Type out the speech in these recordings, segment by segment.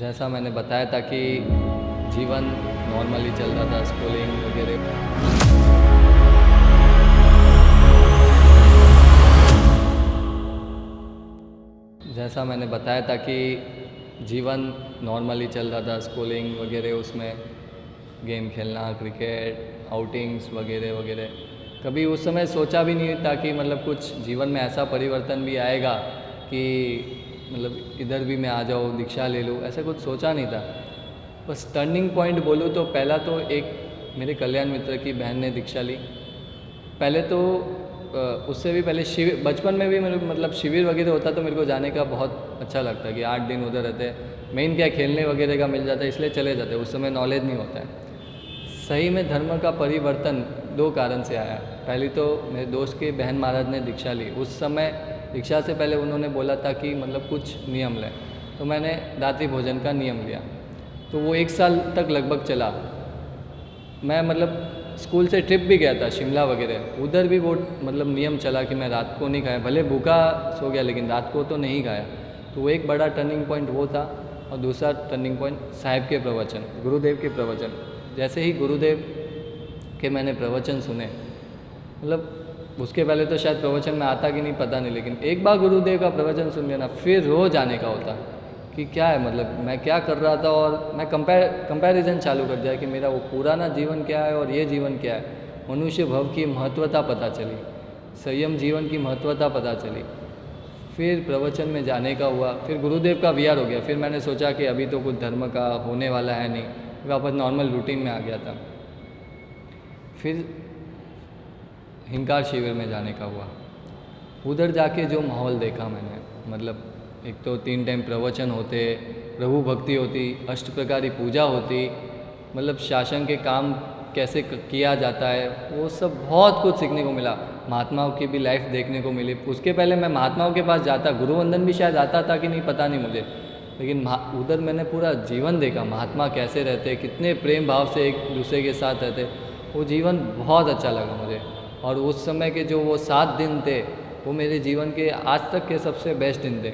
जैसा मैंने बताया था कि जीवन नॉर्मली चल रहा था, स्कूलिंग वगैरह। जैसा मैंने बताया था कि जीवन नॉर्मली चल रहा था, स्कूलिंग वगैरह, उसमें गेम खेलना, क्रिकेट, आउटिंग्स वगैरह वगैरह। कभी उस समय सोचा भी नहीं था कि मतलब कुछ जीवन में ऐसा परिवर्तन भी आएगा कि मतलब इधर भी मैं आ जाऊँ, दीक्षा ले लूँ, ऐसा कुछ सोचा नहीं था। बस टर्निंग पॉइंट बोलूँ तो पहला तो एक मेरे कल्याण मित्र की बहन ने दीक्षा ली। पहले तो उससे भी पहले शिविर, बचपन में भी मेरे मतलब शिविर वगैरह होता तो मेरे को जाने का बहुत अच्छा लगता कि 8 दिन उधर रहते। मेन क्या खेलने वगैरह का मिल जाता है, इसलिए चले जाते, उस समय नॉलेज नहीं होता है। सही में धर्म का परिवर्तन 2 कारण से आया। पहली तो मेरे दोस्त के बहन महाराज ने दीक्षा ली। उस समय दीक्षा से पहले उन्होंने बोला था कि मतलब कुछ नियम लें, तो मैंने रात्रि भोजन का नियम लिया। तो वो 1 साल तक लगभग चला। मैं मतलब स्कूल से ट्रिप भी गया था शिमला वगैरह, उधर भी वो मतलब नियम चला कि मैं रात को नहीं खाया, भले भूखा सो गया लेकिन रात को तो नहीं खाया। तो वो एक बड़ा टर्निंग पॉइंट वो था। और दूसरा टर्निंग पॉइंट साहिब के प्रवचन, गुरुदेव के प्रवचन। जैसे ही गुरुदेव के मैंने प्रवचन सुने, मतलब उसके पहले तो शायद प्रवचन में आता कि नहीं पता नहीं, लेकिन एक बार गुरुदेव का प्रवचन सुन लिया ना, फिर रोज़ आने का होता कि क्या है, मतलब मैं क्या कर रहा था, और मैं कंपैरिजन चालू कर दिया कि मेरा वो पुराना जीवन क्या है और ये जीवन क्या है। मनुष्य भव की महत्वता पता चली, संयम जीवन की महत्वता पता चली। फिर प्रवचन में जाने का हुआ, फिर गुरुदेव का विहार हो गया। फिर मैंने सोचा कि अभी तो कुछ धर्म का होने वाला है नहीं, वापस नॉर्मल रूटीन में आ गया था। फिर हिंकार शिविर में जाने का हुआ। उधर जाके जो माहौल देखा मैंने, मतलब एक तो 3 टाइम प्रवचन होते, प्रभु भक्ति होती, 8 प्रकार की पूजा होती, मतलब शासन के काम कैसे किया जाता है, वो सब बहुत कुछ सीखने को मिला। महात्माओं की भी लाइफ देखने को मिली। उसके पहले मैं महात्माओं के पास जाता, गुरुवंदन भी शायद आता था कि नहीं पता नहीं मुझे, लेकिन उधर मैंने पूरा जीवन देखा, महात्मा कैसे रहते, कितने प्रेम भाव से एक दूसरे के साथ रहते। वो जीवन बहुत अच्छा लगा मुझे। और उस समय के जो वो 7 दिन थे, वो मेरे जीवन के आज तक के सबसे बेस्ट दिन थे।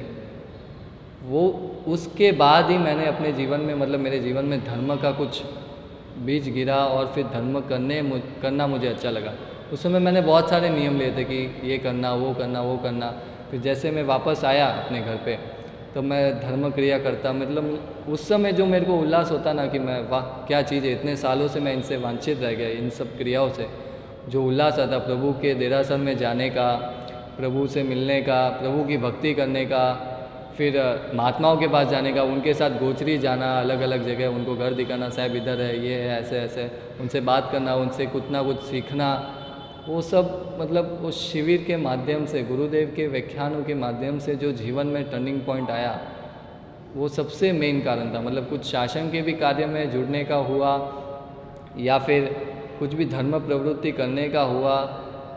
वो उसके बाद ही मैंने अपने जीवन में, मतलब मेरे जीवन में धर्म का कुछ बीज गिरा और फिर धर्म करना मुझे अच्छा लगा। उस समय मैंने बहुत सारे नियम लिए थे कि ये करना, वो करना, वो करना। फिर जैसे मैं वापस आया अपने घर पे, तो मैं धर्म क्रिया करता। मतलब उस समय जो मेरे को उल्लास होता ना कि मैं वाह क्या चीज़ है, इतने सालों से मैं इनसे वंचित रह गया, इन सब क्रियाओं से। जो उल्लास आता प्रभु के देरासर में जाने का, प्रभु से मिलने का, प्रभु की भक्ति करने का, फिर महात्माओं के पास जाने का, उनके साथ गोचरी जाना, अलग अलग जगह उनको घर दिखाना, साहब इधर है, ये है, ऐसे ऐसे, उनसे बात करना, उनसे कुछ ना कुछ सीखना। वो सब मतलब उस शिविर के माध्यम से, गुरुदेव के व्याख्यानों के माध्यम से जो जीवन में टर्निंग पॉइंट आया, वो सबसे मेन कारण था। मतलब कुछ शासन के भी कार्य में जुड़ने का हुआ, या फिर कुछ भी धर्म प्रवृत्ति करने का हुआ,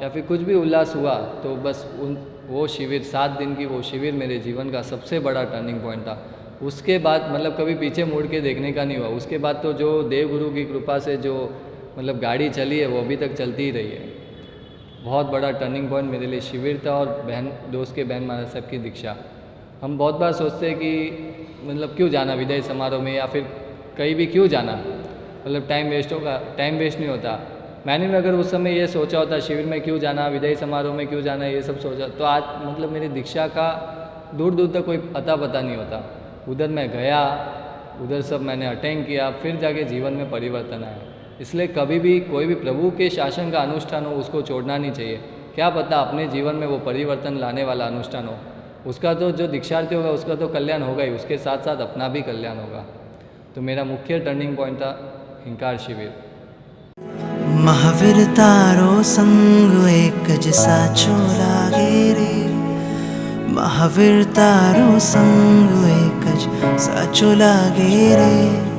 या फिर कुछ भी उल्लास हुआ, तो बस वो शिविर, 7 दिन की वो शिविर मेरे जीवन का सबसे बड़ा टर्निंग पॉइंट था। उसके बाद मतलब कभी पीछे मुड़ के देखने का नहीं हुआ। उसके बाद तो जो देवगुरु की कृपा से जो मतलब गाड़ी चली है, वो अभी तक चलती ही रही है। बहुत बड़ा टर्निंग पॉइंट मेरे लिए शिविर था, और दोस्त के बहन महाराज साहब की दीक्षा। हम बहुत बार सोचते हैं कि मतलब क्यों जाना विदाई समारोह में, या फिर कहीं भी क्यों जाना, मतलब टाइम वेस्ट होगा। टाइम वेस्ट नहीं होता। मैंने भी अगर उस समय ये सोचा होता शिविर में क्यों जाना, विदाई समारोह में क्यों जाना, ये सब सोचा, तो आज मतलब मेरी दीक्षा का दूर दूर तक कोई अता पता नहीं होता। उधर मैं गया, उधर सब मैंने अटेंड किया, फिर जाके जीवन में परिवर्तन आया। इसलिए कभी भी कोई भी प्रभु के शासन का अनुष्ठान हो, उसको छोड़ना नहीं चाहिए। क्या पता अपने जीवन में वो परिवर्तन लाने वाला अनुष्ठान हो। उसका तो जो दीक्षार्थी होगा उसका तो कल्याण होगा ही, उसके साथ साथ अपना भी कल्याण होगा। तो मेरा मुख्य टर्निंग पॉइंट था हिंकार शिविर। महावीर तारो संग एक जैसा चोला गे रे, महावीर तारो संग एक जैसा चोला गे रे।